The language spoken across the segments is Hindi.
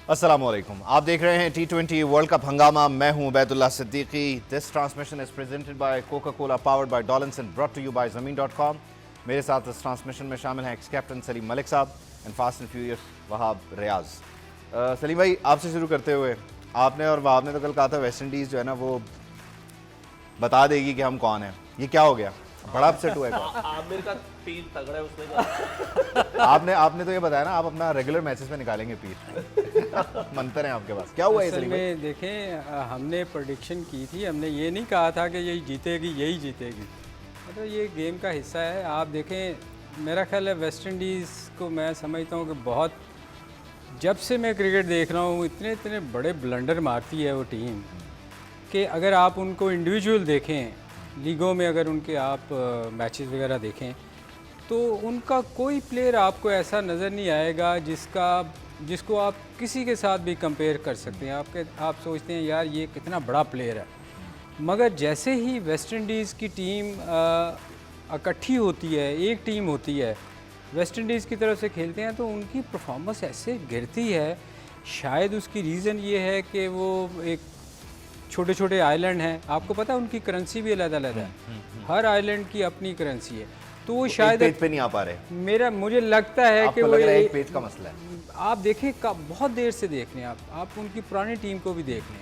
अस्सलामुअलैकुम, आप देख रहे हैं T20 वर्ल्ड कप हंगामा। मैं हूं Ubaidullah Siddiqui. This transmission is presented by Coca Cola, powered by Dollins and brought to you by ज़मीन.com। मेरे साथ इस ट्रांसमिशन में शामिल हैं एक्स कैप्टन सलीम मलिक साहब and fast and furious Wahab Riaz. Salim भाई, आपसे शुरू करते हुए, आपने और वहाब ने तो कल कहा था वेस्ट इंडीज़ जो है ना वो बता देगी कि हम कौन हैं। ये क्या हो गया? बड़ा अपसेट हुआ है कौन? आमिर का पीर तगड़ा है उसने कहा। आपने तो ये बताया ना, आप अपना रेगुलर मैचेस में निकालेंगे पीर। मंतर है आपके पास, क्या हुआ है? असल में देखें, हमने प्रेडिक्शन की थी, हमने ये नहीं कहा था कि यही जीतेगी। मतलब ये गेम का हिस्सा है। आप देखें, मेरा ख्याल है वेस्ट इंडीज़ को मैं समझता हूँ कि बहुत, जब से मैं क्रिकेट देख रहा हूँ इतने बड़े ब्लंडर मारती है वो टीम कि अगर आप उनको इंडिविजुअल देखें, लीगों में अगर उनके आप मैचेस वगैरह देखें तो उनका कोई प्लेयर आपको ऐसा नज़र नहीं आएगा जिसको आप किसी के साथ भी कंपेयर कर सकते हैं। आप सोचते हैं यार ये कितना बड़ा प्लेयर है, मगर जैसे ही वेस्ट इंडीज़ की टीम इकट्ठी होती है, एक टीम होती है, वेस्ट इंडीज़ की तरफ से खेलते हैं तो उनकी परफॉर्मेंस ऐसे गिरती है। शायद उसकी रीज़न ये है कि वो एक छोटे छोटे आइलैंड हैं, आपको पता है उनकी करेंसी भी अलग-अलग है, हर आइलैंड की अपनी करेंसी है, तो वो शायद पेज पे नहीं आ पा रहे। मुझे लगता है कि वो एक पेज का मसला है। आप देखें, बहुत देर से देख लें, आप उनकी पुरानी टीम को भी देख लें,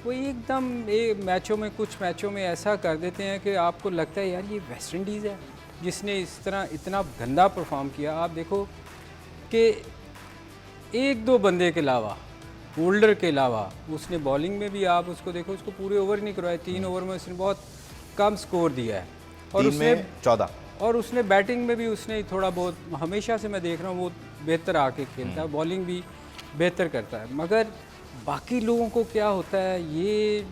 वो एकदम कुछ मैचों में ऐसा कर देते हैं कि आपको लगता है यार ये वेस्ट इंडीज़ है जिसने इस तरह इतना गंदा परफॉर्म किया। आप देखो कि एक दो बंदे के अलावा, होल्डर के अलावा, उसने बॉलिंग में भी आप उसको देखो, उसको पूरे ओवर नहीं करवाए, 3 ओवर में उसने बहुत कम स्कोर दिया है, और उसने 14, और उसने बैटिंग में भी उसने थोड़ा बहुत, हमेशा से मैं देख रहा हूँ वो बेहतर आके खेलता है, बॉलिंग भी बेहतर करता है, मगर बाकी लोगों को क्या होता है ये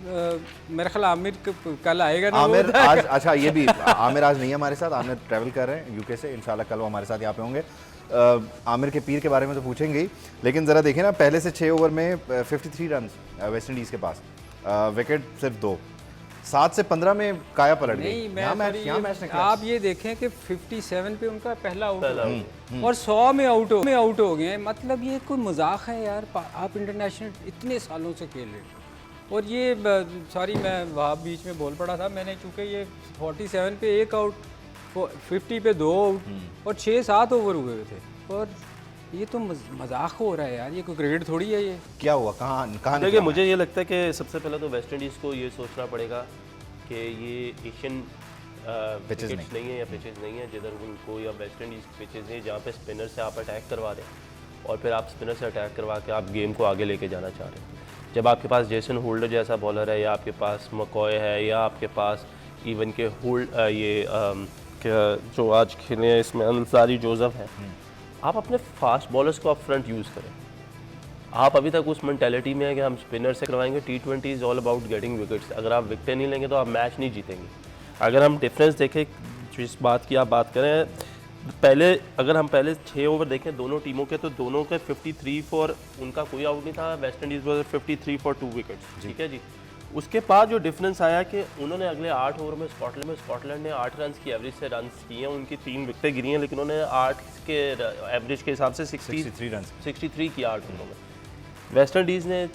मेरा ख्याल आमिर कल आएगा ना, आमिर आज, अच्छा ये भी आमिर आज नहीं है हमारे साथ, आमिर ट्रैवल कर रहे हैं यूके से, इंशाल्लाह कल वो हमारे साथ यहाँ पे होंगे। आमिर के पीर के बारे में तो पूछेंगे ही, लेकिन ज़रा देखिए ना, पहले से 6 ओवर में 53 रन वेस्ट इंडीज़ के पास, विकेट सिर्फ 2, 7 से 15 में काया पलट गई। आप ये देखें कि 57 पे उनका पहला आउट और 100 में आउट हो गए। मतलब ये कोई मजाक है यार, आप इंटरनेशनल इतने सालों से खेल रहे हो, और ये सॉरी मैं वहाँ बीच में बोल पड़ा था, मैंने चूँकि ये 47 पे 1 आउट, 50 पे 2 आउट और 6-7 ओवर हुए थे, और ये तो मजाक हो रहा है यार, ये कोई क्रिकेट थोड़ी है। ये क्या हुआ? कहाँ देखिए, मुझे ये लगता है कि सबसे पहले तो वेस्ट इंडीज़ को ये सोचना पड़ेगा कि ये एशियन पिचेस नहीं है या पिचेस नहीं है जिधर उनको, या वेस्ट इंडीज़ पिचेस हैं जहाँ पे स्पिनर से आप अटैक करवा दें और फिर आप स्पिनर से अटैक करवा के आप गेम को आगे लेके जाना चाह रहे हैं। जब आपके पास जेसन होल्डर जैसा बॉलर है, या आपके पास मकॉय है, या आपके पास इवन के जो आज खेले हैं इसमें अंसारी जोसेफ है, आप अपने फास्ट बॉलर्स को आप फ्रंट यूज़ करें। आप अभी तक उस मेंटालिटी में है कि हम स्पिनर से करवाएंगे। T20 is all about getting wickets. अगर आप विकेटें नहीं लेंगे तो आप मैच नहीं जीतेंगे। अगर हम डिफरेंस देखें, जिस बात की आप बात करें, अगर हम पहले 6 ओवर देखें दोनों टीमों के, तो दोनों के 53 फॉर, उनका कोई आउट नहीं था, West Indies was 53 for 2 wickets, ठीक है जी। उसके बाद जो डिफरेंस आया कि उन्होंने अगले 8 ओवर में स्कॉटलैंड ने 8 रन की एवरेज से रन किए हैं, उनकी 3 विकेटें गिरी हैं, लेकिन उन्होंने 8 के एवरेज के हिसाब से 63 किया 8 ओवरों में। वेस्ट इंडीज़ ने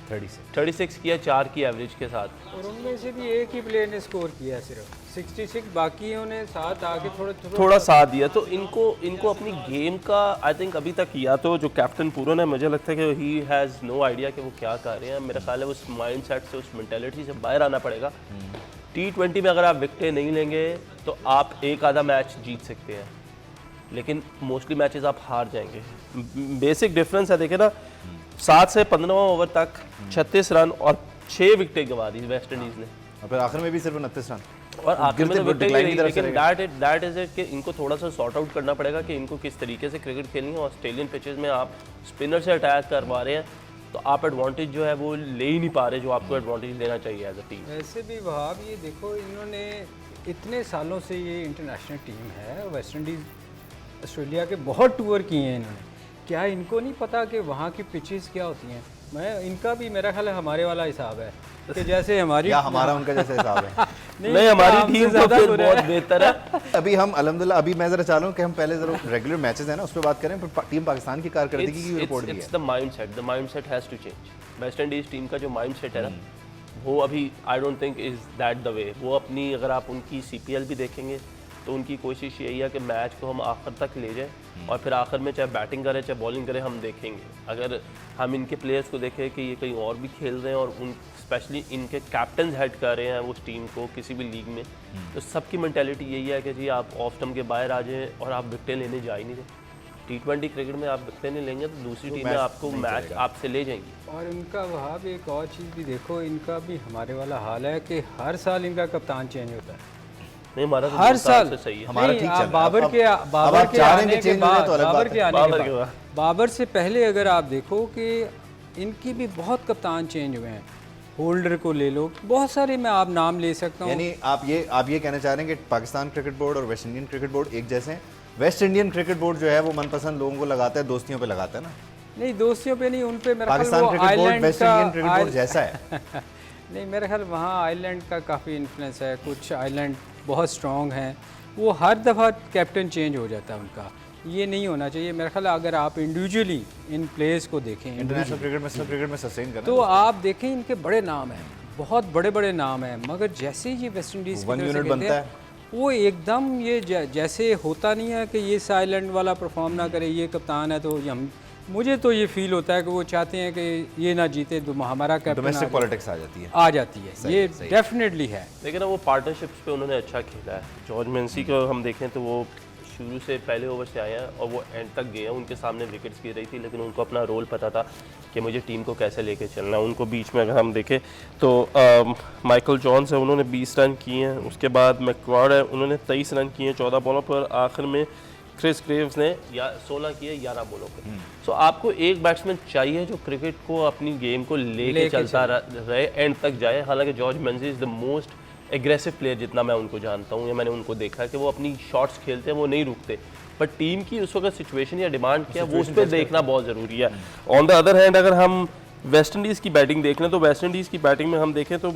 36 किया 4 की एवरेज के साथ, और उनमें से भी एक ही प्लेयर ने स्कोर किया सिर्फ 66, बाकियों ने साथ आके थोड़ा साथ दिया। तो इनको अपनी गेम का आई थिंक अभी तक, या तो जो कैप्टन पूरन है, मुझे लगता है कि ही हैज़ नो आइडिया कि वो क्या कर रहे हैं। मेरा ख्याल है उस माइंड सेट से, उस मेंटालिटी से बाहर आना पड़ेगा। T20 में अगर आप विकेटें नहीं लेंगे तो आप एक आधा मैच जीत सकते हैं, लेकिन मोस्टली मैचेस आप हार जाएंगे। बेसिक डिफरेंस है, देखें ना, 7 से 15 ओवर तक 36 रन और 6 विकेटें गंवा दी वेस्ट इंडीज़ ने, और फिर आखिर में भी सिर्फ 29 रन, और आखिर में तो विकेट, लेकिन दैट इज इट कि इनको थोड़ा सा सॉर्ट आउट करना पड़ेगा कि इनको किस तरीके से क्रिकेट खेलनी है। ऑस्ट्रेलियन पिचेस में आप स्पिनर से अटैक करवा रहे हैं तो आप एडवांटेज जो है वो ले ही नहीं पा रहे जो आपको एडवांटेज लेना चाहिए एज अ टीम। वैसे भी वहाब, ये देखो, इन्होंने इतने सालों से, ये इंटरनेशनल टीम है, वेस्ट इंडीज़ ऑस्ट्रेलिया के बहुत टूर किए हैं इन्होंने, क्या इनको नहीं पता कि वहाँ की पिचेस क्या होती हैं? मैं इनका भी मेरा ख्याल है हमारे वाला हिसाब है कि जैसे हमारी या हमारा उनका जैसा हिसाब है। नहीं, हमारी टीम तो फिर बहुत बेहतर है। अभी हम अल्हम्दुलिल्लाह, अभी मैं जरा चाह रहा हूँ कि हम पहले जरूर रेगुलर मैचेस है ना उस पर बात करें, फिर टीम पाकिस्तान की कारकर्दगी की रिपोर्ट भी है। It's the mindset has to change. West Indies team का जो माइंडसेट है ना, वो अभी I don't think is that the way. वो अपनी, अगर आप उनकी CPL भी देखेंगे तो उनकी कोशिश यही है कि मैच को हम आखिर तक ले जाएं, और फिर आखिर में चाहे बैटिंग करें चाहे बॉलिंग करें हम देखेंगे। अगर हम इनके प्लेयर्स को देखें कि ये कहीं और भी खेल रहे हैं और उन स्पेशली इनके कैप्टन हेड कर रहे हैं उस टीम को किसी भी लीग में, तो सबकी मेंटालिटी यही है कि जी आप ऑफ स्टंप के बाहर आ जाएं और आप विकटें लेने जा ही नहीं रहे। T20 क्रिकेट में आप विकटें नहीं लेंगे तो दूसरी टीमें आपको मैच आपसे ले जाएंगी। और इनका वहाँ भी एक और चीज़ भी देखो, इनका भी हमारे वाला हाल है कि हर साल इनका कप्तान चेंज होता है। नहीं, हमारा तो हर साल से सही है। हमारा नहीं, ठीक आप चल रहा है। बाबर अब के आने के बाद, बाबर के आने के बाद, बाबर से पहले अगर आप देखो कि इनकी भी बहुत कप्तान चेंज हुए हैं। होल्डर को ले लो, बहुत सारे मैं आप नाम ले सकता हूँ। यानी आप ये कहना चाह रहे हैं कि पाकिस्तान क्रिकेट बोर्ड और वेस्ट इंडियन क्रिकेट बोर्ड एक जैसे हैं। वेस्ट इंडियन क्रिकेट बोर्ड जो है वो मनपसंद लोगों को लगाता है, दोस्तियों पे लगाता है ना। नहीं, दोस्तियों पे नहीं, उन पे मेरा ख्याल पाकिस्तान वो cricket board island West Indian cricket board जैसा है। नहीं, मेरे ख्याल वहाँ आइलैंड का काफ़ी इन्फ्लुएंस है। कुछ आइलैंड बहुत स्ट्रॉन्ग हैं, वो हर दफ़ा कैप्टन चेंज हो जाता है उनका। ये नहीं होना चाहिए मेरा ख्याल। अगर आप इंडिविजुअली इन प्लेयर्स को देखें, इंटरनेशनल क्रिकेट में सस्टेन करना, तो आप देखें इनके बड़े नाम हैं, बहुत बड़े बड़े नाम हैं, मगर जैसे ही ये वेस्ट इंडीज़ की तरफ से खेलते हैं वो एकदम ये जैसे होता नहीं है कि ये इस आइलैंड वाला परफॉर्म ना करे, ये कप्तान है तो हम, मुझे तो ये फील होता है कि वो चाहते हैं कि ये ना जीते तो हमारा कैप्टन, डोमेस्टिक पॉलिटिक्स आ जाती है। ये डेफिनेटली है। लेकिन वो पार्टनरशिप्स पे उन्होंने अच्छा खेला है। जॉर्ज मेंसी को हम देखें तो वो शुरू से पहले ओवर से आए हैं और वो एंड तक गए हैं। उनके सामने विकेट्स गिर रही थी लेकिन उनको अपना रोल पता था कि मुझे टीम को कैसे लेके चलना है। उनको बीच में अगर हम देखें तो माइकल जॉन्स है, उन्होंने 20 रन किए हैं। उसके बाद मैकवार्ड है, उन्होंने 23 रन किए हैं 14 बॉलों पर। आखिर में क्रिस ग्रेव्स ने 16 किए 11 बॉलों पर। सो आपको एक बैट्समैन चाहिए जो क्रिकेट को, अपनी गेम को लेके चलता रहे, एंड तक जाए। हालांकि George Munsey is the most aggressive player जितना मैं उनको जानता हूँ या मैंने उनको देखा है कि वो अपनी शॉट्स खेलते हैं, वो नहीं रुकते। बट टीम की उस वक्त सिचुएशन या डिमांड क्या है वो उस पर देखना बहुत ज़रूरी है। ऑन द अदर हैंड अगर हम वेस्ट इंडीज़ की बैटिंग देख लें तो वेस्ट इंडीज़ की बैटिंग में हम देखें तो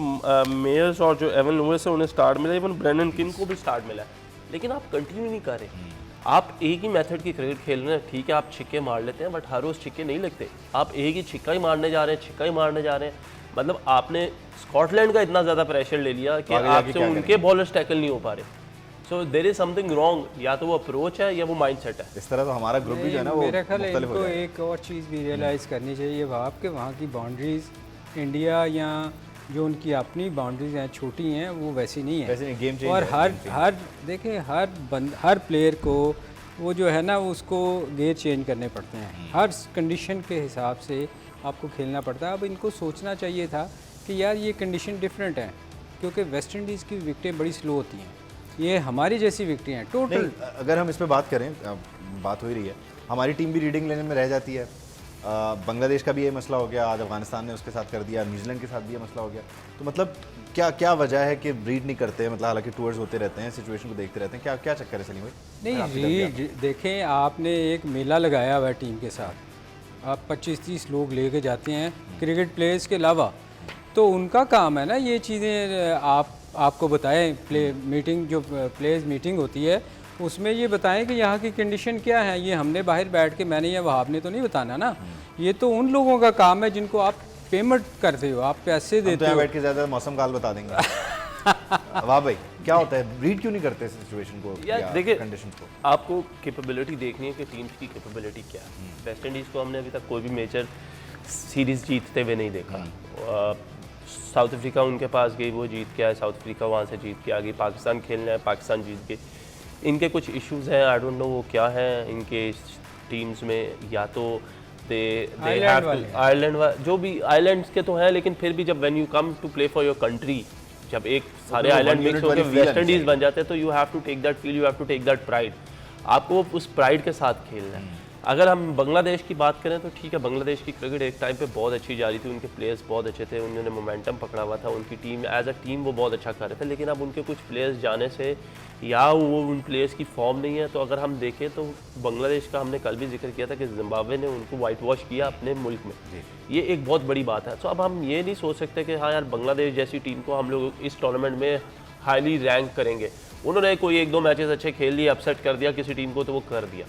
मेयर्स और जो एवन लुइस है उन्हें स्टार्ट मिला, इवन ब्रेंडन किन को भी स्टार्ट मिला है, लेकिन आप कंटिन्यू नहीं कर रहे। आप एक ही मेथड की क्रिकेट खेल रहे हैं, ठीक है आप छिक्के मार लेते हैं बट हर रोज़ छिक्के नहीं लगते। आप एक ही छिक्का ही मारने जा रहे हैं, छिक्का ही मारने जा रहे हैं। मतलब आपने स्कॉटलैंड का इतना ज़्यादा प्रेशर ले लिया कि आपसे उनके बॉलर्स टैकल नहीं हो पा रहे। So there is something wrong, या तो वो अप्रोच है या वो माइंडसेट है। इस तरह तो हमारा ग्रुप भी जो है ना वो मेरे ख्याल मुख्तलिफ हो इनको जाएगा। एक और चीज़ भी रियलाइज़ करनी चाहिए आपके वहाँ की बाउंड्रीज इंडिया या जो उनकी अपनी बाउंड्रीज हैं छोटी हैं वो वैसी नहीं है। गेम चेंज और हर देखें हर प्लेयर को वो जो है ना उसको गेयर चेंज करने पड़ते हैं, हर कंडीशन के हिसाब से आपको खेलना पड़ता है। अब इनको सोचना चाहिए था कि यार ये कंडीशन डिफरेंट है, क्योंकि वेस्ट इंडीज़ की विकटें बड़ी स्लो होती हैं, ये हमारी जैसी विकटें हैं टोटल। अगर हम इस पर बात करें, बात हो ही रही है, हमारी टीम भी रीडिंग लेने में रह जाती है। बांग्लादेश का भी ये मसला हो गया, आज अफगानिस्तान ने उसके साथ कर दिया, न्यूजीलैंड के साथ भी ये मसला हो गया। तो मतलब क्या वजह है कि रीड नहीं करते? मतलब हालांकि टूर्स होते रहते हैं, सिचुएशन को देखते रहते हैं, क्या चक्कर है सलीम भाई? नहीं, रीड देखें, आपने एक मेला लगाया हुआ है टीम के साथ, आप 25-30 लोग लेके जाते हैं क्रिकेट प्लेयर्स के अलावा, तो उनका काम है ना ये चीज़ें आपको बताएं। मीटिंग जो प्लेयर्स मीटिंग होती है उसमें ये बताएं कि यहाँ की कंडीशन क्या है। ये हमने बाहर बैठ के मैंने या वहाब ने तो नहीं बताना ना, ये तो उन लोगों का काम है जिनको आप पेमेंट करते हो, आप पैसे देते हो। बैठ के ज़्यादा मौसम का हाल बता देंगे। वाह भाई, क्या होता है, रीड क्यों नहीं करते सिचुएशन को या देखिए कंडीशन को? आपको कैपेबिलिटी देखनी है कि टीम्स की कैपेबिलिटी क्या है। वेस्ट इंडीज़ को हमने अभी तक कोई भी मेजर सीरीज़ जीतते हुए नहीं देखा। साउथ अफ्रीका उनके पास गई, वो जीत के आए, साउथ अफ्रीका वहाँ से जीत के आ गई। पाकिस्तान खेलना है, पाकिस्तान जीत गई। इनके कुछ इश्यूज़ हैं, आई डोंट नो वो क्या है इनके टीम्स में, या तो आयरलैंड जो भी आइलैंड्स के तो हैं, लेकिन फिर भी जब when you come to play for your country, जब एक सारे आइलैंड मिक्स होकर वेस्ट इंडीज़ बन जाते हैं तो you have to take that feel, you have to take that pride. आपको उस प्राइड के साथ खेलना है। अगर हम बांग्लादेश की बात करें तो ठीक है, बांग्लादेश की क्रिकेट एक टाइम पे बहुत अच्छी जा रही थी, उनके प्लेयर्स बहुत अच्छे थे, उन्होंने मोमेंटम पकड़ा हुआ था, उनकी टीम एज अ टीम वो बहुत अच्छा कर रहे थे। लेकिन अब उनके कुछ प्लेयर्स जाने से या वो उन प्लेयर्स की फॉर्म नहीं है, तो अगर हम देखें तो बांग्लादेश का हमने कल भी जिक्र किया था कि जिम्बाब्वे ने उनको वाइट वॉश किया अपने मुल्क में, ये एक बहुत बड़ी बात है। तो अब हम ये नहीं सोच सकते कि हाँ यार बांग्लादेश जैसी टीम को हम लोग इस टूर्नामेंट में हाईली रैंक करेंगे। उन्होंने कोई 1-2 मैचेस अच्छे खेल लिए, अपसेट कर दिया किसी टीम को तो वो कर दिया।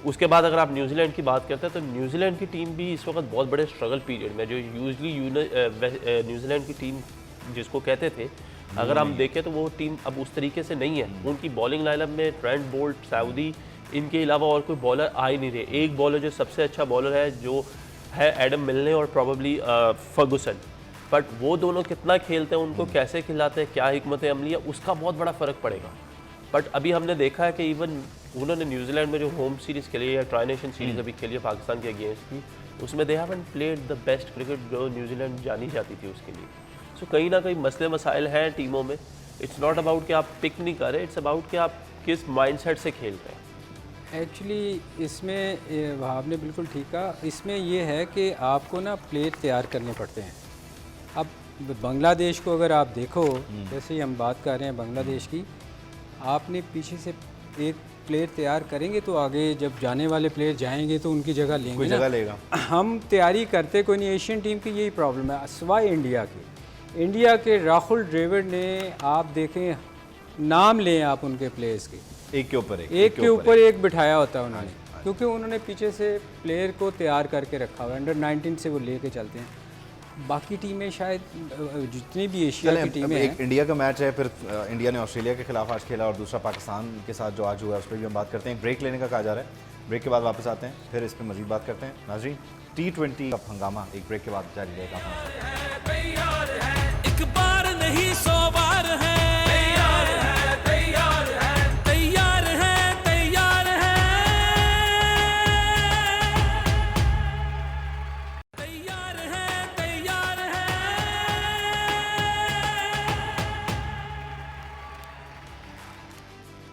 उसके बाद अगर आप न्यूजीलैंड की बात करते हैं तो न्यूजीलैंड की टीम भी इस वक्त बहुत बड़े स्ट्रगल पीरियड में, जो यूजली न्यूजीलैंड की टीम जिसको कहते थे, अगर हम देखें तो वो टीम अब उस तरीके से नहीं है। उनकी बॉलिंग लाइनअप में ट्रेंट बोल्ट, सऊदी, इनके अलावा और कोई बॉलर आ ही नहीं रहे। एक बॉलर जो सबसे अच्छा बॉलर है जो है एडम मिलने और प्रॉबली फर्गुसन, बट वो दोनों कितना खेलते हैं, उनको कैसे खिलाते हैं, क्या हिकमत अमली है, उसका बहुत बड़ा फ़र्क पड़ेगा। बट अभी हमने देखा है कि इवन उन्होंने न्यूजीलैंड में जो होम सीरीज़ खेली या ट्राई नेशन सीरीज़ अभी खेली है पाकिस्तान के अगेंस्ट की, उसमें they haven't played the best cricket जो न्यूजीलैंड जानी जाती थी उसके लिए। सो कहीं ना कहीं मसले मसाइल हैं टीमों में। इट्स नॉट अबाउट कि आप पिक नहीं कर रहे, इट्स अबाउट कि आप किस माइंडसेट से खेल रहे हैं। एक्चुअली इसमें आपने बिल्कुल ठीक कहा, इसमें ये है कि आपको ना प्लेयर तैयार करने पड़ते हैं। अब बांग्लादेश को अगर आप देखो, जैसे ही हम बात कर रहे हैं बांग्लादेश की, आपने पीछे से एक प्लेयर तैयार करेंगे तो आगे जब जाने वाले प्लेयर जाएंगे तो उनकी जगह लेंगे, कोई जगह लेगा। हम तैयारी करते कोई नहीं। एशियन टीम की यही प्रॉब्लम है, सिवाय इंडिया के राहुल द्रविड़ ने, आप देखें नाम लें आप उनके प्लेयर्स के, एक के ऊपर एक बिठाया होता है उन्होंने, क्योंकि उन्होंने पीछे से प्लेयर को तैयार करके रखा हुआ है। अंडर 19 से वो लेके चलते हैं। बाकी टीमें शायद जितनी भी एशिया की टीमें हैं, एक इंडिया का मैच है, फिर इंडिया ने ऑस्ट्रेलिया के खिलाफ आज खेला और दूसरा पाकिस्तान के साथ जो आज हुआ है उस पर भी हम बात करते हैं। ब्रेक लेने का कहा जा रहा है, ब्रेक के बाद वापस आते हैं, फिर इस पर मजीद बात करते हैं। नाज़रीन, T20 कप हंगामा एक ब्रेक के बाद जारी रहेगा। एक बार नहीं 100 बार है, तैयार है, तैयार है, तैयार है, तैयार है, तैयार है, तैयार है।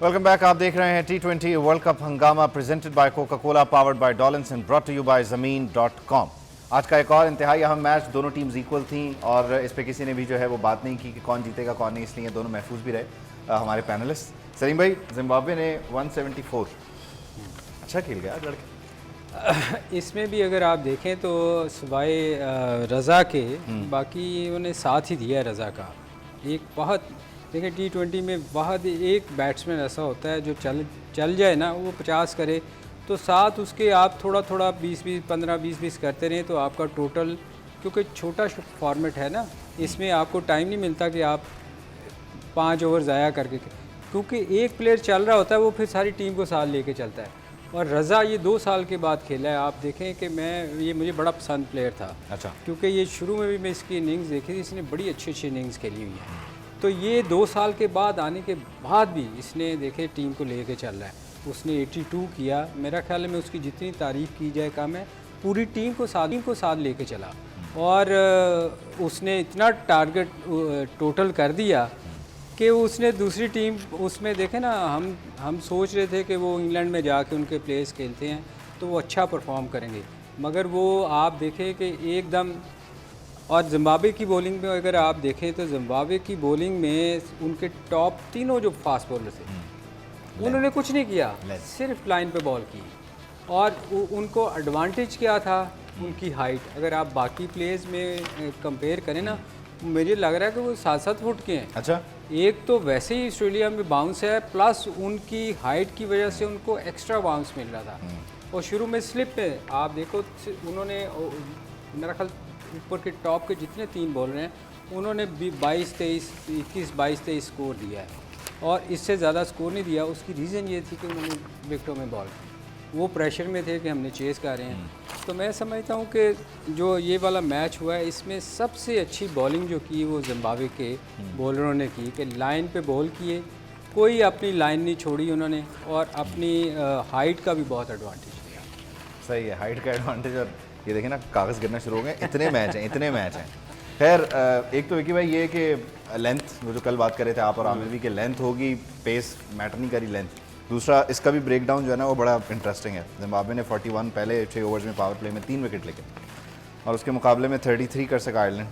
Welcome back. आप देख रहे हैं T20 world cup Hungama presented by Coca Cola, powered by Dollins and brought to you by ज़मीन.com। आज का एक और इंतहाई अहम मैच, दोनों टीम्स इक्वल थी और इस पे किसी ने भी जो है वो बात नहीं की कि कौन जीतेगा कौन नहीं, इसलिए दोनों महफूज भी रहे। हमारे पैनलिस्ट सलीम भाई, जिम्बाब्वे ने 174 अच्छा खेल गया लड़के। इसमें भी अगर आप देखें तो सिवाय रज़ा के बाकी उन्होंने साथ ही दिया है रज़ा का। एक बहुत देखिए T20 में बहुत एक बैट्समैन ऐसा होता है जो चल जाए ना, वो 50 करे तो साथ उसके आप थोड़ा 20-20 15-20 करते रहें तो आपका टोटल, क्योंकि छोटा फॉर्मेट है ना, इसमें आपको टाइम नहीं मिलता कि आप 5 ओवर ज़ाया करके, क्योंकि एक प्लेयर चल रहा होता है वो फिर सारी टीम को साथ लेके चलता है। और रज़ा ये 2 साल के बाद खेला है। आप देखें कि ये मुझे बड़ा पसंद प्लेयर था। अच्छा, क्योंकि ये शुरू में भी मैं इसकी इनिंग्स देखी थी, इसने बड़ी अच्छी इनिंग्स खेली हुई है। तो ये 2 साल के बाद आने के बाद भी इसने देखे टीम को लेके चल रहा है। उसने 82 किया, मेरा ख्याल में उसकी जितनी तारीफ़ की जाए कम है। पूरी टीम को साथ लेके चला और उसने इतना टारगेट टोटल कर दिया कि उसने दूसरी टीम उसमें देखे ना, हम सोच रहे थे कि वो इंग्लैंड में जाके उनके प्लेयर्स खेलते हैं तो वो अच्छा परफॉर्म करेंगे, मगर वो आप देखें कि एकदम। और जिम्बाब्वे की बॉलिंग में अगर आप देखें तो जिम्बाब्वे की बॉलिंग में उनके टॉप तीनों जो फास्ट बॉलर थे उन्होंने कुछ नहीं किया, सिर्फ लाइन पे बॉल की। और उनको एडवांटेज क्या था, उनकी हाइट। अगर आप बाकी प्लेयर्स में कंपेयर करें ना, मुझे लग रहा है कि वो 7-7 फुट के हैं। अच्छा, एक तो वैसे ही ऑस्ट्रेलिया में बाउंस है, प्लस उनकी हाइट की वजह से उनको एक्स्ट्रा बाउंस मिल रहा था। और शुरू में स्लिप पे आप देखो उन्होंने मेरा ख्याल ऊपर के टॉप के जितने 3 बॉलर हैं उन्होंने 21-23 स्कोर दिया है और इससे ज़्यादा स्कोर नहीं दिया। उसकी रीज़न ये थी कि उन्होंने विकेटों में बॉल, वो प्रेशर में थे कि हमने चेज़ कर रहे हैं। तो मैं समझता हूँ कि जो ये वाला मैच हुआ है इसमें सबसे अच्छी बॉलिंग जो की वो जिम्बाब्वे के बॉलरों ने की, कि लाइन पे बॉल किए, कोई अपनी लाइन नहीं छोड़ी उन्होंने, और अपनी हाइट का भी बहुत एडवांटेज लिया। सही है, हाइट का एडवांटेज। और ये देखें ना, कागज़ गिरना शुरू हो गए, इतने मैच हैं। खैर, एक तो विकी भाई ये कि लेंथ, वो जो कल बात कर रहे थे आप और आमिर भी, कि लेंथ होगी, पेस मैटर नहीं करी लेंथ। दूसरा इसका भी ब्रेक डाउन जो है ना वो बड़ा इंटरेस्टिंग है। जिम्बाब्वे ने 41 पहले 6 ओवर्स में पावर प्ले में 3 विकेट लेके, और उसके मुकाबले में 33 कर सका आयरलैंड,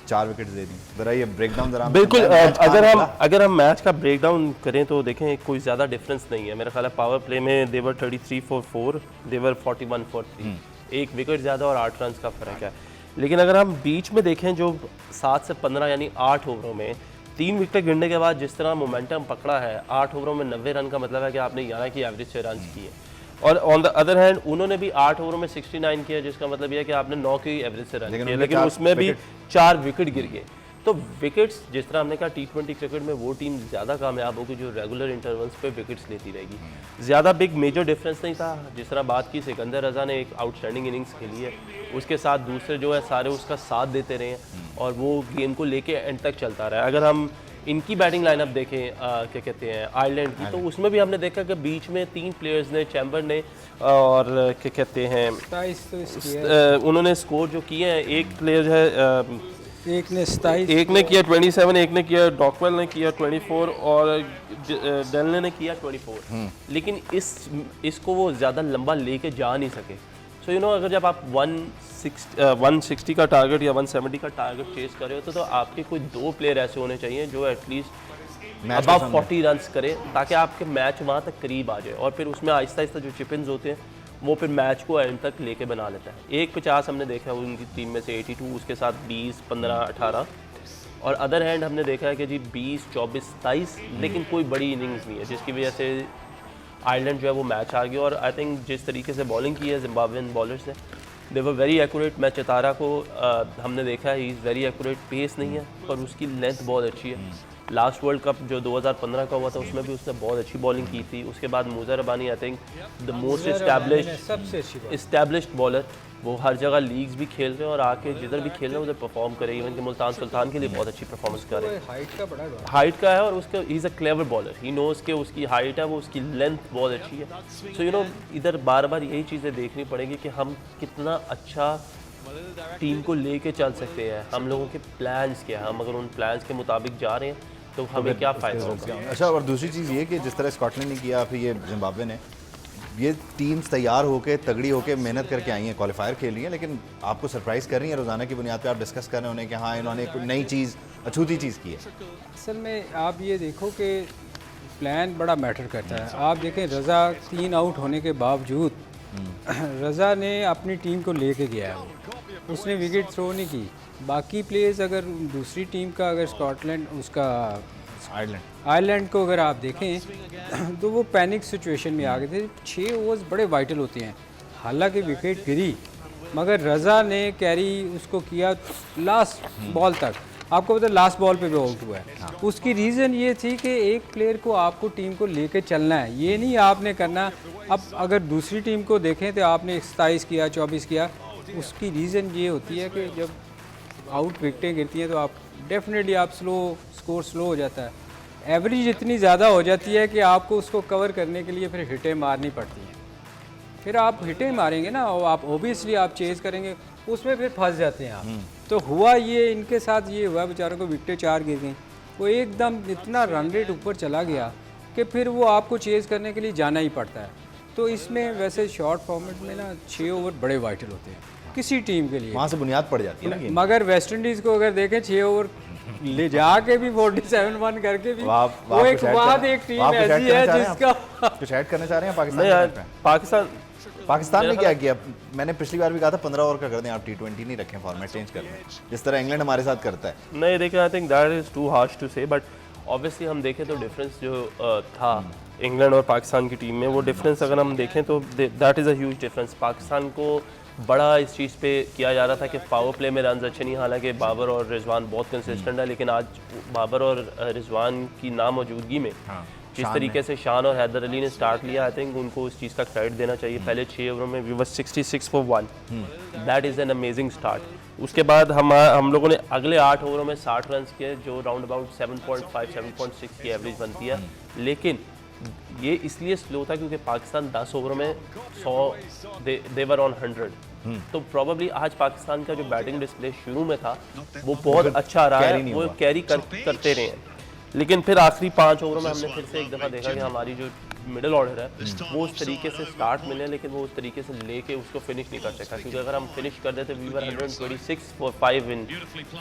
4 विकेट दे दी। ज़रा ये ब्रेक डाउन ज़रा बिल्कुल, अगर हम मैच का ब्रेक डाउन करें तो देखें कोई ज़्यादा डिफरेंस नहीं है। मेरा ख्याल है पावर प्ले में देवर 33 for 4, देवर 41 for 3, 1 विकेट ज़्यादा और 8 रन का फ़र्क है। लेकिन अगर हम बीच में देखें जो 7 से 15 यानी 8 ओवरों में 3 विकेट गिरने के बाद जिस तरह मोमेंटम पकड़ा है, 8 ओवरों में 90 रन का मतलब है कि आपने 11 की एवरेज से रन किए। और ऑन द अदर हैंड उन्होंने भी 8 ओवरों में 69 किया, जिसका मतलब यह है कि आपने 9 की एवरेज से रन किए, लेकिन उसमें भी 4 विकेट गिर गए। तो विकेट्स, जिस तरह हमने कहा T20 क्रिकेट में वो टीम ज़्यादा कामयाब होगी जो रेगुलर इंटरवल्स पे विकेट्स लेती रहेगी। ज़्यादा बिग मेजर डिफरेंस नहीं था। जिस तरह बात की, सिकंदर रज़ा ने एक आउटस्टैंडिंग इनिंग्स खेली है, उसके साथ दूसरे जो है सारे उसका साथ देते रहे हैं और वो गेम को लेके एंड तक चलता रहा है। अगर हम इनकी बैटिंग लाइनअप देखें, क्या कहते हैं आयरलैंड की, तो उसमें भी हमने देखा कि बीच में 3 प्लेयर्स ने, चैम्बर ने और क्या कहते हैं उन्होंने स्कोर जो किए हैं, एक प्लेयर है एक ने 27, एक ने किया 27, एक ने किया डॉकवेल ने किया 24 और डेलने ने किया 24। लेकिन इसको वो ज़्यादा लंबा लेके जा नहीं सके। सो यू नो, अगर जब आप 160 का टारगेट या 170 का टारगेट चेस कर रहे हो तो आपके कोई 2 प्लेयर ऐसे होने चाहिए जो एटलीस्ट अबव 40 रन्स करें, ताकि आपके मैच वहाँ तक करीब आ जाए और फिर उसमें आहिस्ता आहिस्ता जो चिपिन्स होते हैं वो फिर मैच को एंड तक लेके बना लेता है। 150 हमने देखा है उनकी टीम में से 82, उसके साथ 20, 15, 18 और अदर हैंड हमने देखा है कि जी 20, 24, 27, लेकिन कोई बड़ी इनिंग्स नहीं है, जिसकी वजह से आयरलैंड जो है वो मैच आ गया। और आई थिंक जिस तरीके से बॉलिंग की है जिम्बाब्वेन बॉलर्स ने, दे वर वेरी एक्यूरेट। मैं चतारा को हमने देखा है, he is very accurate, pace नहीं है पर उसकी लेंथ बहुत अच्छी है। लास्ट वर्ल्ड कप जो 2015 का हुआ था उसमें भी उसने बहुत अच्छी बॉलिंग की थी। उसके बाद Musa Rabbani, I think the most established bowler, वो हर जगह लीग्स भी खेल रहे हैं और आके जिधर भी खेल रहे हैं उधर परफॉर्म करे। इवन कि मुल्तान सुल्तान के लिए बहुत अच्छी परफॉर्मेंस कर रहे हैं। हाइट का है और उसका he is a clever bowler, he knows के उसकी हाइट है, वो उसकी लेंथ बहुत अच्छी है। सो यू नो, इधर बार बार यही चीज़ें देखनी पड़ेगी कि हम कितना अच्छा टीम को लेके चल सकते हैं, हम लोगों के प्लान्स क्या है, हम अगर उन प्लान्स के मुताबिक जा रहे हैं तो हमें क्या फ़ायदा होगा। अच्छा, और दूसरी चीज़ ये कि जिस तरह स्कॉटलैंड ने किया, फिर ये जिम्बाब्वे ने, ये टीम्स तैयार होकर तगड़ी होकर मेहनत करके आई हैं, क्वालिफायर खेल रही हैं, लेकिन आपको सरप्राइज़ कर रही हैं रोज़ाना की बुनियाद पे। आप डिस्कस कर रहे होंगे कि हाँ इन्होंने कोई नई चीज़, अछूती चीज़ की है। असल में आप ये देखो कि प्लान बड़ा मैटर करता है। आप देखें, रज़ा 3 आउट होने के बावजूद रज़ा ने अपनी टीम को लेके गया है, उसने विकेट थ्रो नहीं की। बाकी प्लेयर्स, अगर दूसरी टीम का, अगर स्कॉटलैंड उसका आयरलैंड को अगर आप देखें तो वो पैनिक सिचुएशन में आ गए थे। 6 ओवर्स बड़े वाइटल होते हैं, हालांकि विकेट गिरी मगर रज़ा ने कैरी उसको किया लास्ट बॉल तक। आपको पता है लास्ट बॉल पे भी आउट हुआ है। हाँ। उसकी रीज़न ये थी कि एक प्लेयर को आपको टीम को लेके चलना है, ये नहीं आपने करना। अब अगर दूसरी टीम को देखें तो आपने 27 किया, 24 किया, उसकी रीज़न ये होती है कि जब आउट विकेटें गिरती हैं तो आप डेफिनेटली आप स्कोर स्लो हो जाता है। एवरेज इतनी ज़्यादा हो जाती है कि आपको उसको कवर करने के लिए फिर हिटें मारनी पड़ती हैं। फिर आप हिटें मारेंगे ना और आप ओबियसली आप चेज़ करेंगे, उसमें फिर फंस जाते हैं आप। तो हुआ ये, इनके साथ ये हुआ, बेचारों को विकेटें 4 गिर गई, वो एकदम इतना रन रेट ऊपर चला गया कि फिर वो आपको चेज़ करने के लिए जाना ही पड़ता है। तो इसमें वैसे शॉर्ट फॉर्मेट में ना 6 ओवर बड़े वाइटल होते हैं किसी टीम के लिए, वहाँ से बुनियाद पड़ जाती है ना। मगर वेस्ट इंडीज़ को अगर देखें 6 ओवर ले जाके भी 47 करके भी वो एक बाद एक टीम ऐसी है जिसका कुछ ऐड करना चाह रहे हैं। पाकिस्तान ने क्या किया, मैंने पिछली बार भी कहा था 15 ओवर का कर दें आप, T20 नहीं रखें, फॉर्मेट चेंज कर दें जिस तरह इंग्लैंड हमारे साथ करता है। नहीं देखें, I think that is too harsh to say, but obviously हम देखें तो डिफरेंस जो था इंग्लैंड और पाकिस्तान की टीम में, वो डिफरेंस अगर हम देखें तो that is a huge difference. Pakistan को बड़ा इस चीज़ पे किया जा रहा था कि पावर प्ले में रन्स अच्छे नहीं, हालांकि बाबर और रिजवान बहुत कंसिस्टेंट है, लेकिन आज बाबर और रिजवान की नामौजूदगी में जिस तरीके से शान और हैदर अली ने स्टार्ट लिया, आई थिंक उनको उस चीज़ का क्रेडिट देना चाहिए। पहले 6 ओवरों में we were 66 for 1, that is an amazing start. उसके बाद हम लोगों ने अगले 8 ओवरों में 60 रन किए, जो राउंड अबाउट 7.5 7.6 की एवरेज बनती है। लेकिन ये इसलिए स्लो था क्योंकि पाकिस्तान 10 ओवरों में 100 दे वर ऑन 100। तो प्रॉबली आज पाकिस्तान का जो बैटिंग डिस्प्ले शुरू में था वो बहुत अच्छा रहा है, वो कैरी करते रहे हैं। लेकिन फिर आखिरी 5 ओवरों में हमने फिर से एक दफ़ा देखा कि हमारी जो मिडिल ऑर्डर है वो उस तरीके से स्टार्ट मिले, लेकिन वो उस तरीके से लेके उसको फिनिश नहीं कर सका, क्योंकि अगर हम फिनिश कर देते we were 126 for 5 in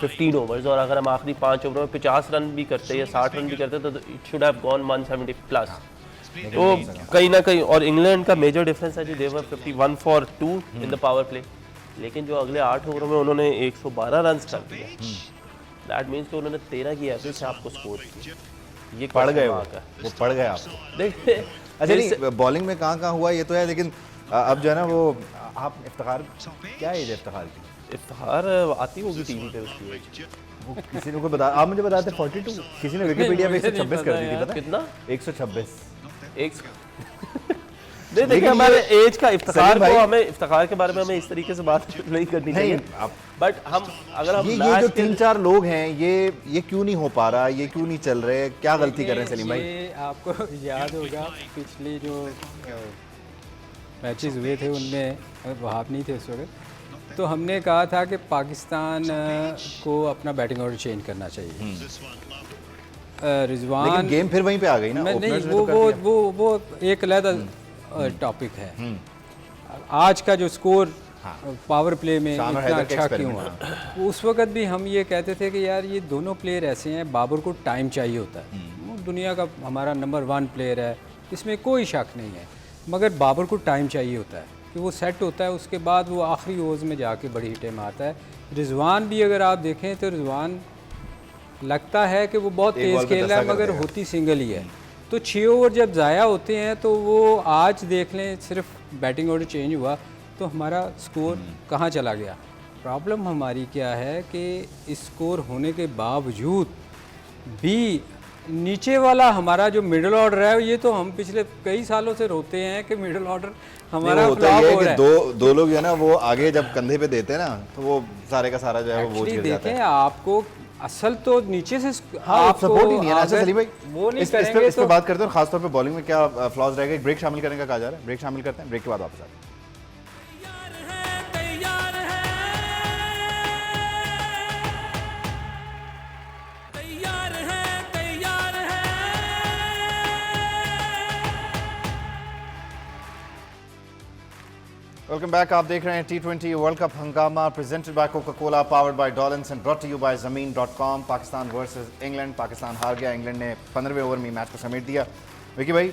15 overs, और अगर हम आखिरी 5 ओवर में 50 रन भी करते या 60 रन भी करते तो it should have gone 170 plus. तो कहीं ना कहीं, और इंग्लैंड का मेजर डिफरेंस है जी, दे वर 51 for 2 in the power play, लेकिन जो अगले 8 ओवरों में उन्होंने 112 रन कर दिए, दैट मीन्स कि उन्होंने 13 की एवरेज से आपको स्कोर किया। ये पड़ गए वो पड़ गए आपको। देखिए अच्छा नहीं, बॉलिंग में कहाँ हुआ ये तो है, लेकिन अब जो है ना वो आप इफ्तिखार, क्या एज है इफ्तिखार की? इफ्तिखार आती होगी टीवी पे उसकी एज, वो किसी ने कोई बता, आप मुझे बताते 42, किसी ने विकिपीडिया पे 126 कर दी थी, पता है? कितना? 126। एक नहीं, देखिए हमारे एज का इफ्तिखार को, हमें इफ्तिखार के बारे में हमें इस तरीके से बात नहीं करनी चाहिए, बट हम अगर हम ये जो 3-4 लोग हैं ये क्यों नहीं हो पा रहा, ये क्यों नहीं चल रहे, क्या गलती कर रहे हैं सलीम भाई? ये आपको याद होगा पिछले जो मैचेस हुए थे उनमें वहाब नहीं थे उस वक्त, तो हमने कहा था कि पाकिस्तान को अपना बैटिंग ऑर्डर चेंज करना चाहिए। रिजवान, लेकिन गेम फिर वहीं पे आ गई ना, नहीं वो एक अलग टॉपिक है। आज का जो स्कोर पावर प्ले में इतना अच्छा क्यों हुआ, उस वक्त भी हम ये कहते थे कि यार ये दोनों प्लेयर ऐसे हैं, बाबर को टाइम चाहिए होता है, वो दुनिया का हमारा नंबर 1 प्लेयर है, इसमें कोई शक नहीं है, मगर बाबर को टाइम चाहिए होता है कि वो सेट होता है, उसके बाद वो आखिरी ओवर्स में जाके बड़ी हिटें मारता है। रिजवान भी अगर आप देखें तो रिजवान लगता है कि वो बहुत तेज़ खेल रहा है, मगर होती सिंगल ही है। तो 6 ओवर जब ज़ाया होते हैं तो वो आज देख लें, सिर्फ बैटिंग ऑर्डर चेंज हुआ तो हमारा स्कोर कहाँ चला गया। प्रॉब्लम हमारी क्या है कि स्कोर होने के बावजूद भी नीचे वाला हमारा जो मिडिल ऑर्डर है, ये तो हम पिछले कई सालों से रोते हैं कि मिडिल ऑर्डर हमारा फ्लॉप हो रहा है। दो लोग जो है ना वो आगे जब कंधे पे देते हैं ना तो वो सारे का सारा जो है वो बोझ गिर जाता है। देखें आपको असल तो नीचे से आप सपोर्ट ही नहीं है ना। अच्छा सलीम भाई, वो नहीं इस करेंगे पे बात करते हैं, खासतौर पे बॉलिंग में क्या फ्लॉज रहेगा, एक ब्रेक शामिल करने का कहा जा रहा है, ब्रेक शामिल करते हैं, ब्रेक के बाद वापस आते हैं। वेलकम बैक, आप देख रहे हैं T20 world cup Hungama presented by Coca Cola, powered by Dollins and brought to you by ज़मीन.com। पाकिस्तान वर्सेस इंग्लैंड, पाकिस्तान हार गया, इंग्लैंड ने 15वें ओवर में मैच को समेट दिया। विकी भाई,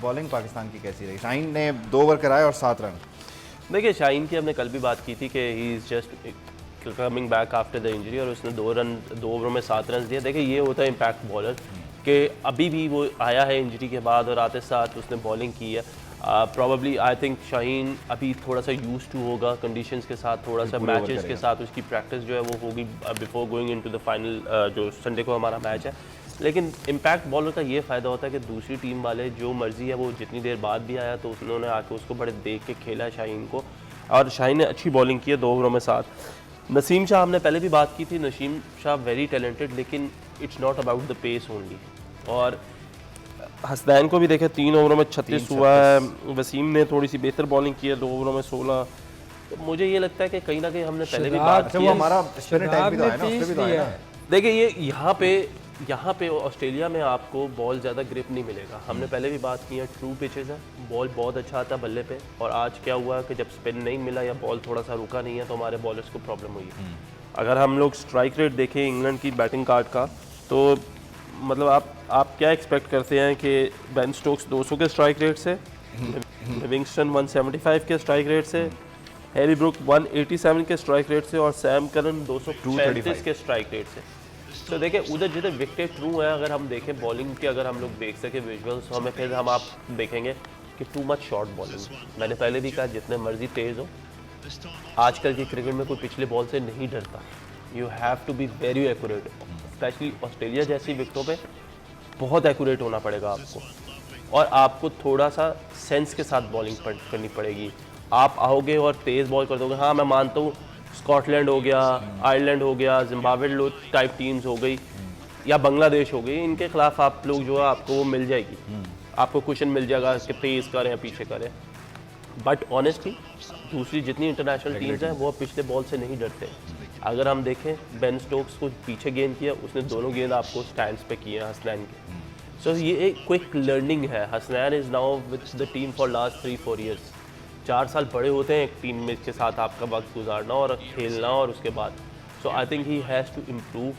बॉलिंग पाकिस्तान की कैसी रही? शाहीन ने 2 ओवर कराए और 7 रन। देखिए शाहीन की हमने कल भी बात की थी कि he is just coming back after the injury, और उसने 2 ओवरों में 7 रन दिए। देखिए ये होता है इम्पैक्ट बॉलर कि अभी भी वो आया है इंजरी के बाद और आते साथ उसने बॉलिंग की है। प्रॉबली आई थिंक शाहीन अभी थोड़ा सा यूज टू होगा कंडीशंस के साथ, थोड़ा सा मैचेस के साथ उसकी प्रैक्टिस जो है वो होगी before going into the final, जो संडे को हमारा मैच है। लेकिन इम्पैक्ट बॉलर का ये फ़ायदा होता है कि दूसरी टीम वाले जो मर्जी है वो जितनी देर बाद भी आया तो उन्होंने आके उसको बड़े देख के खेला है शाहीन को, और शाहीन ने अच्छी बॉलिंग की है 2 ओवरों में 7। नसीम शाह हमने पहले भी बात की थी, नसीम शाह वेरी टैलेंटेड, लेकिन it's not about the pace only. और हसनैन को भी देखे 3 ओवरों में 36 हुआ है, वसीम ने थोड़ी सी बेहतर बॉलिंग की है 2 ओवरों में 16। तो मुझे ये लगता है कि कहीं ना कहीं हमने पहले भी बात की है, वो हमारा स्पिनर टाइप भी तो है ना, उससे भी तो है ना। देखिए ये यहाँ पे ऑस्ट्रेलिया में आपको बॉल ज़्यादा ग्रिप नहीं मिलेगा। हमने पहले भी बात की है, ट्रू पिचेस है, बॉल बहुत अच्छा आता है बल्ले पे, और आज क्या हुआ कि जब स्पिन नहीं मिला या बॉल थोड़ा सा रुका नहीं है तो हमारे बॉलर्स को प्रॉब्लम हुई है। अगर हम लोग स्ट्राइक रेट देखें इंग्लैंड की बैटिंग कार्ड का, तो मतलब आप क्या एक्सपेक्ट करते हैं कि बेन स्टोक्स 200 के स्ट्राइक रेट से, लिविंगस्टन 175 के स्ट्राइक रेट से, हैरी ब्रुक 187 के स्ट्राइक रेट से, और सैम करन 235 के स्ट्राइक रेट से। तो देखिए उधर जिधर विकेट ट्रू है, अगर हम देखें बॉलिंग के, अगर हम लोग देख सके विजुअल्स, तो हमें फिर आप देखेंगे कि टू मच शॉर्ट बॉलिंग। मैंने पहले भी कहा जितने मर्जी तेज़ हो, आजकल की क्रिकेट में कोई पिछले बॉल से नहीं डरता। You have to be very accurate, specially Australia जैसी विकेटों पे बहुत एक्यूरेट होना पड़ेगा आपको, और आपको थोड़ा सा सेंस के साथ बॉलिंग करनी पड़ेगी। आप आओगे और तेज़ बॉल कर दोगे, हाँ मैं मानता हूँ स्कॉटलैंड हो गया, आयरलैंड हो गया, जिम्बाब्वे टाइप टीम्स हो गई या बांग्लादेश हो गई, इनके खिलाफ आप लोग जो है आपको वो मिल जाएगी, आपको क्वेश्चन मिल जाएगा कि तेज़ करें या पीछे करें। बट ऑनेस्टली दूसरी जितनी इंटरनेशनल टीम्स हैं वो पिछले बॉल से नहीं डरते। अगर हम देखें बेन स्टोक्स को पीछे गेंद किया, उसने दोनों गेंद आपको स्टैंड्स पे किए हैं हसनैन के। सो ये एक क्विक लर्निंग है. Hasnain is now with the team for last 3-4 years. 4 साल बड़े होते हैं एक टीम में के साथ आपका वक्त गुजारना और खेलना और उसके बाद. So I think he has to improve.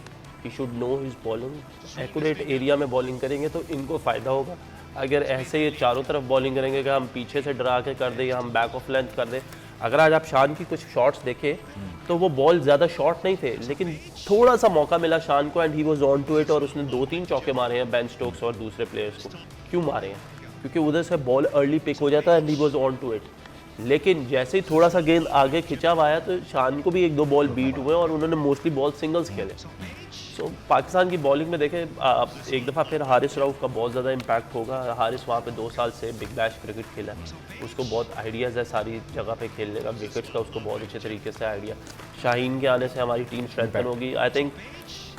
He should know his bowling. Accurate area में बॉलिंग करेंगे तो इनको फ़ायदा होगा. अगर ऐसे ये चारों तरफ बॉलिंग करेंगे कि हम पीछे से डरा के कर दें या हम बैक ऑफ लेंथ कर दें. अगर आज आप शान की कुछ शॉट्स देखें तो वो बॉल ज़्यादा शॉर्ट नहीं थे, लेकिन थोड़ा सा मौका मिला शान को and he was on to it. और उसने 2-3 चौके मारे हैं बेन स्टोक्स और दूसरे प्लेयर्स को. क्यों मारे हैं? क्योंकि उधर से बॉल अर्ली पिक हो जाता है and he was on to it. लेकिन जैसे ही थोड़ा सा गेंद आगे खिंचा हुआ आया तो शान को भी 1-2 बॉल बीट हुए और उन्होंने मोस्टली बॉल सिंगल्स खेले. सो पाकिस्तान की बॉलिंग में देखें एक दफ़ा फिर हारिस रऊफ़ का बहुत ज़्यादा इम्पैक्ट होगा. हारिस वहाँ पे 2 साल से बिग बैश क्रिकेट खेला है. उसको बहुत आइडियाज़ है सारी जगह पे खेलने का. विकेट्स का उसको बहुत अच्छे तरीके से आइडिया. शाहीन के आने से हमारी टीम स्ट्रेंथन होगी. आई थिंक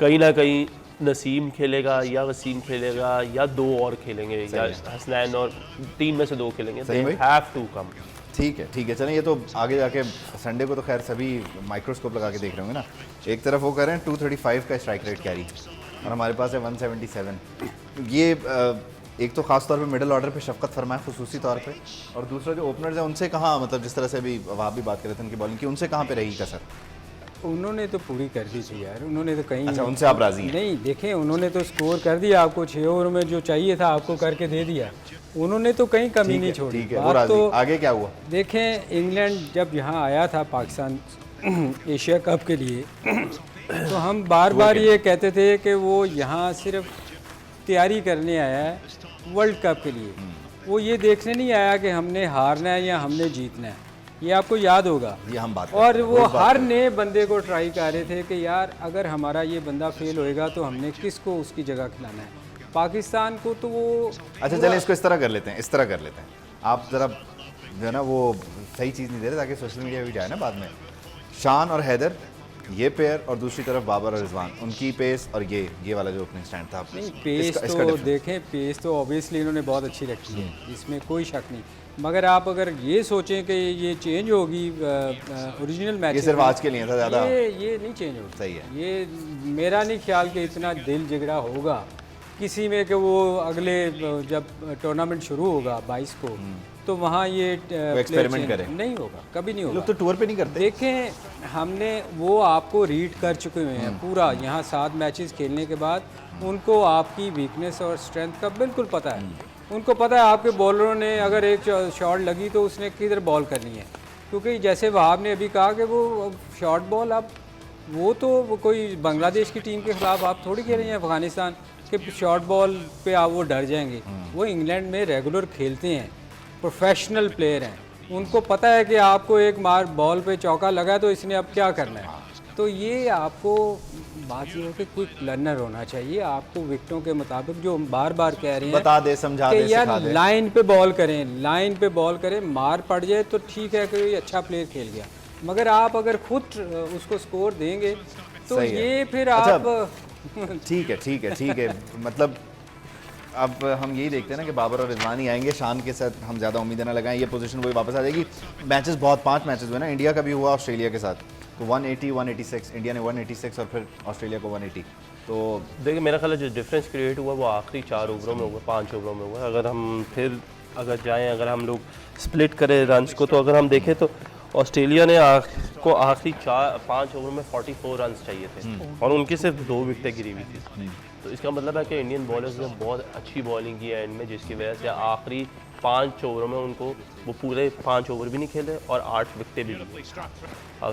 कहीं ना कहीं नसीम खेलेगा या वसीम खेलेगा या 2 और खेलेंगे या हसनैन और 3 में से 2 खेलेंगे. They have to come. ठीक है चलें. ये तो आगे जाके संडे को तो खैर सभी माइक्रोस्कोप लगा के देख रहे होंगे ना. एक तरफ वो कर रहे हैं 235 का स्ट्राइक रेट कैरी और हमारे पास है 177. ये एक तो ख़ास तौर पे मिडिल ऑर्डर पे शफकत फरमाए खुसूसी तौर पे, और दूसरा जो ओपनर्स हैं उनसे कहाँ, मतलब जिस तरह से अभी वहाँ भी बात कर रहे थे उनकी बॉलिंग की, उनसे कहाँ पे रही कसर? उन्होंने तो पूरी कर दी थी यार. उन्होंने तो कहीं अच्छा, उनसे आप राजी हैं? नहीं, देखें उन्होंने तो स्कोर कर दिया आपको 6 ओवर में जो चाहिए था आपको करके दे दिया. उन्होंने तो कहीं कमी नहीं छोड़ी. ठीक है, वो राजी. तो आगे क्या हुआ? देखें इंग्लैंड जब यहाँ आया था पाकिस्तान एशिया कप के लिए तो हम बार बार ये कहते थे कि वो यहाँ सिर्फ तैयारी करने आया है वर्ल्ड कप के लिए. वो ये देखने नहीं आया कि हमने हारना है या हमने जीतना है. ये आपको याद होगा. ये हम बात और वो हर नए बंदे को ट्राई कर रहे थे कि यार अगर हमारा ये बंदा फेल होएगा तो हमने किसको उसकी जगह खिलाना है. पाकिस्तान को तो वो अच्छा चलें इसको इस तरह कर लेते हैं. आप ज़रा जो है ना वो सही चीज़ नहीं दे रहे ताकि सोशल मीडिया भी जाए ना बाद में. शान और हैदर ये पेयर और दूसरी तरफ बाबर और रिजवान, उनकी पेस और ये वाला जो ओपनिंग स्टैंड था. नहीं, पेस तो देखें, पेस तो ऑब्वियसली इन्होंने बहुत अच्छी रखी है, इसमें कोई शक नहीं. मगर आप अगर ये सोचें कि ये चेंज होगी ओरिजिनल मैच, ये सिर्फ आज के लिए था ज़्यादा, ये नहीं चेंज होगी. सही है. ये मेरा नहीं ख्याल कि इतना दिल जिगड़ा होगा किसी में कि वो अगले जब टूर्नामेंट शुरू होगा 22 को तो वहाँ ये एक्सपेरिमेंट करें. नहीं होगा, कभी नहीं होगा. लोग तो टूर पे नहीं करते. देखें हमने वो आपको रीड कर चुके हुए हैं पूरा. यहाँ 7 मैचेस खेलने के बाद उनको आपकी वीकनेस और स्ट्रेंथ का बिल्कुल पता है. उनको पता है आपके बॉलरों ने अगर एक शॉट लगी तो उसने किधर बॉल करनी है. क्योंकि जैसे वहाब ने अभी कहा कि वो शॉर्ट बॉल, अब वो तो वो कोई बांग्लादेश की टीम के खिलाफ आप थोड़ी खेल रहे हैं अफगानिस्तान के शॉर्ट बॉल पे आप वो डर जाएंगे. वो इंग्लैंड में रेगुलर खेलते हैं, प्रोफेशनल प्लेयर हैं. उनको पता है कि आपको एक मार बॉल पे चौका लगा तो इसने अब क्या करना है. तो ये आपको बात ये है कि क्विक लर्नर होना चाहिए. आपको विकेटों के मुताबिक जो हम बार बार कह रहे हैं बता दे, समझा दे, यार सिखा दे. लाइन पे बॉल करें, मार पड़ जाए तो ठीक है कि अच्छा प्लेयर खेल गया. मगर आप अगर खुद उसको स्कोर देंगे तो ये फिर आप ठीक है. मतलब अब हम यही देखते हैं ना कि बाबर और रिजवान ही आएंगे. शान के साथ हम ज़्यादा उम्मीदें ना लगाएं, ये पोजीशन वही वापस आ जाएगी. मैचेस बहुत 5 मैचेस हुए ना, इंडिया का भी हुआ ऑस्ट्रेलिया के साथ, तो 180 186 इंडिया ने 186 और फिर ऑस्ट्रेलिया को 180. तो देखिए मेरा ख्याल है जो डिफरेंस क्रिएट हुआ वो आखिरी 4 ओवरों में हुआ, 5 ओवरों में हुआ. अगर हम फिर अगर हम लोग स्प्लिट करें रन्स को तो अगर हम देखें तो ऑस्ट्रेलिया ने को आखिरी 5 ओवर में 44 रन चाहिए थे और उनकी सिर्फ 2 विकेटें गिरी हुई थी. तो इसका मतलब है कि इंडियन बॉलर्स ने बहुत अच्छी बॉलिंग की है एंड में, जिसकी वजह से आखिरी 5 ओवरों में उनको वो पूरे 5 ओवर भी नहीं खेले और 8 विकेटें भी ली.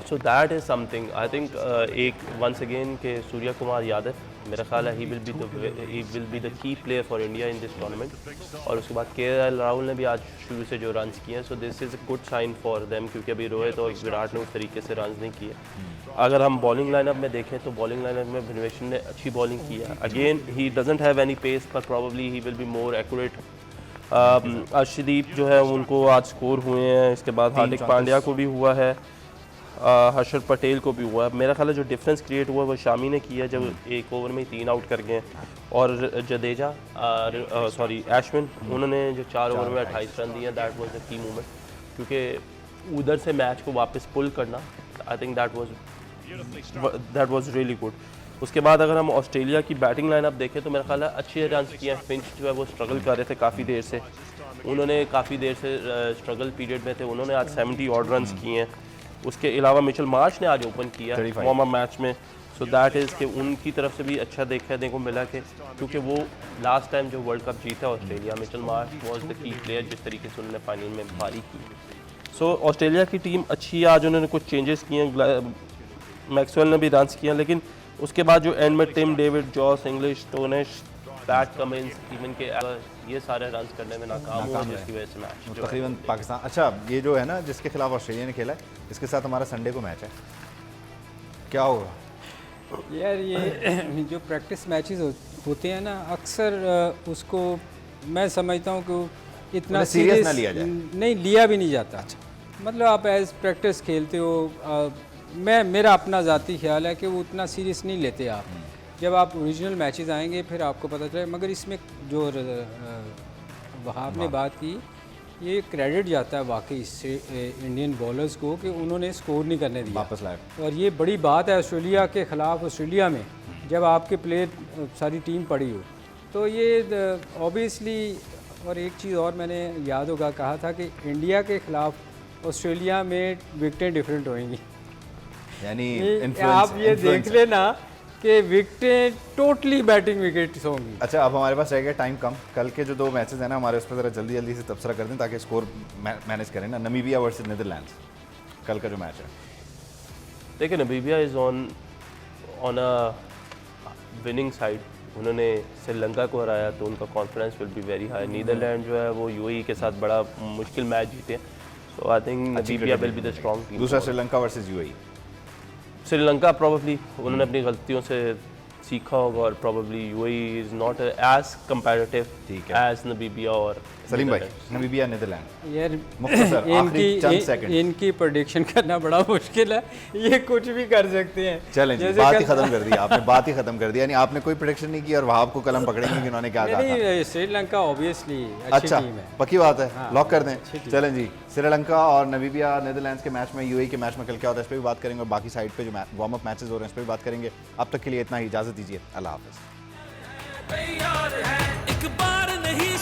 So that is something I think. एक वंस अगेन के सूर्या कुमार यादव, मेरा ख्याल है he will be the key player for India in this tournament. और उसके बाद KL राहुल ने भी आज शुरू से जो रन्स किए हैं, so this is a good sign for them, क्योंकि अभी रोहित और विराट ने उस तरीके से रन्स नहीं किए. अगर हम बॉलिंग लाइनअप में देखें तो बॉलिंग लाइनअप में भुवनेश्वर ने अच्छी बॉलिंग की है. Again he doesn't have any pace but probably he will be more accurate. Arshdeep जो है उनको आज स्कोर हुए हैं. इसके बाद हार्दिक पांड्या को भी हुआ है, हर्षद पटेल को भी हुआ है. मेरा ख्याल है जो डिफरेंस क्रिएट हुआ वो शामी ने किया जब एक ओवर में 3 आउट कर गए. और जडेजा एशविन, उन्होंने जो 4 ओवर में 28 रन दिए, that was the key movement. क्योंकि उधर से मैच को वापस पुल करना, आई think that was really good. उसके बाद अगर हम ऑस्ट्रेलिया की बैटिंग लाइनअप देखें तो मेरा ख्याल है अच्छे रन किए हैं। फिंच जो है वो स्ट्रगल कर रहे थे काफ़ी देर से, उन्होंने काफ़ी देर से स्ट्रगल पीरियड में थे, उन्होंने आज 70 ऑड रन किए हैं। उसके अलावा मिचेल मार्श ने आज ओपन किया 35 वार्म अप मैच में, सो दैट इज़ कि उनकी तरफ से भी अच्छा देखने को मिला कि क्योंकि वो लास्ट टाइम जो वर्ल्ड कप जीता Australia, Mitchell Marsh was the key player जिस तरीके से उन्होंने फाइनल में बारी की। सो ऑस्ट्रेलिया की टीम अच्छी है, आज उन्होंने कुछ चेंजेस किए हैं, मैक्सवेल ने भी रन किए हैं, लेकिन उसके बाद जो एंड में टिम डेविड, जॉस इंग्लिश, टोनिश, पैट कमिंस, इवन के ये सारे रन करने में नाकाम हुए जिसकी वजह से मैच तकरीबन पाकिस्तान। अच्छा, ये जो है ना जिसके खिलाफ ऑस्ट्रेलिया ने खेला है, इसके साथ हमारा संडे को मैच है, क्या होगा? यार ये जो प्रैक्टिस मैचेस होते हैं ना, अक्सर उसको मैं समझता हूँ कि इतना सीरियस ना लिया जाए। नहीं लिया भी नहीं जाता। मतलब आप एज प्रैक्टिस खेलते हो, मेरा अपना ज़ाती ख्याल है कि वो उतना सीरियस नहीं लेते आप। जब आप ओरिजिनल मैचेस आएंगे फिर आपको पता चले। मगर इसमें जो वहाब ने बात की, ये क्रेडिट जाता है वाकई इससे इंडियन बॉलर्स को कि उन्होंने स्कोर नहीं करने दिया, वापस लाए। और ये बड़ी बात है ऑस्ट्रेलिया के ख़िलाफ़। ऑस्ट्रेलिया में जब आपके प्लेयर सारी टीम पड़ी हो तो ये ऑब्वियसली। और एक चीज़ और मैंने याद होगा कहा था कि इंडिया के ख़िलाफ़ ऑस्ट्रेलिया में विकटें डिफरेंट होंगी। यानी आप ये देख लेना कि विकटें टोटली बैटिंग विकेट्स होंगी। अच्छा, अब हमारे पास रह गया टाइम कम। कल के जो 2 मैचेस हैं ना हमारे, उस पर ज़रा जल्दी जल्दी से तबसरा कर दें ताकि स्कोर मैनेज करें ना। नमीबिया वर्सेस नीदरलैंड्स, कल का जो मैच है। देखिए Namibia is on a winning side, उन्होंने श्रीलंका को हराया तो उनका confidence will be very high. Netherland जो है वो यूएई के साथ बड़ा मुश्किल मैच जीते, so I think Namibia will be the strong team. दूसरा Sri Lanka versus UAE. Sri Lanka probably उन्होंने अपनी गलतियों से सीखा होगा, और probably UAE is not as comparative as Namibia और सलीम भाई, नमीबिया नीदरलैंड। यार मुख्तसर आखिरी चंद सेकंड। इनकी प्रेडिक्शन करना बड़ा मुश्किल है, ये कुछ भी कर सकते हैं। चलें जी, बात ही खत्म कर दी आपने, बात ही खत्म कर दी। यानी आपने कोई प्रेडिक्शन नहीं की और वहाब को कलम पकड़ेंगे कि उन्होंने क्या कहा था। नहीं, श्रीलंका ऑब्वियसली अच्छी अच्छा, टीम है। पक्की बात है, लॉक कर दें। चलें जी, श्रीलंका और नमीबिया नीदरलैंड्स के मैच में, यूएई के मैच में कल क्या होता है इस पर भी बात करेंगे, और बाकी साइड पे जो वार्म अप मैचेस हो रहे हैं इस पर भी बात करेंगे। अब तक के लिए इतना ही, इजाज़त दीजिए, अल्लाह हाफ़िज़। एक बार नहीं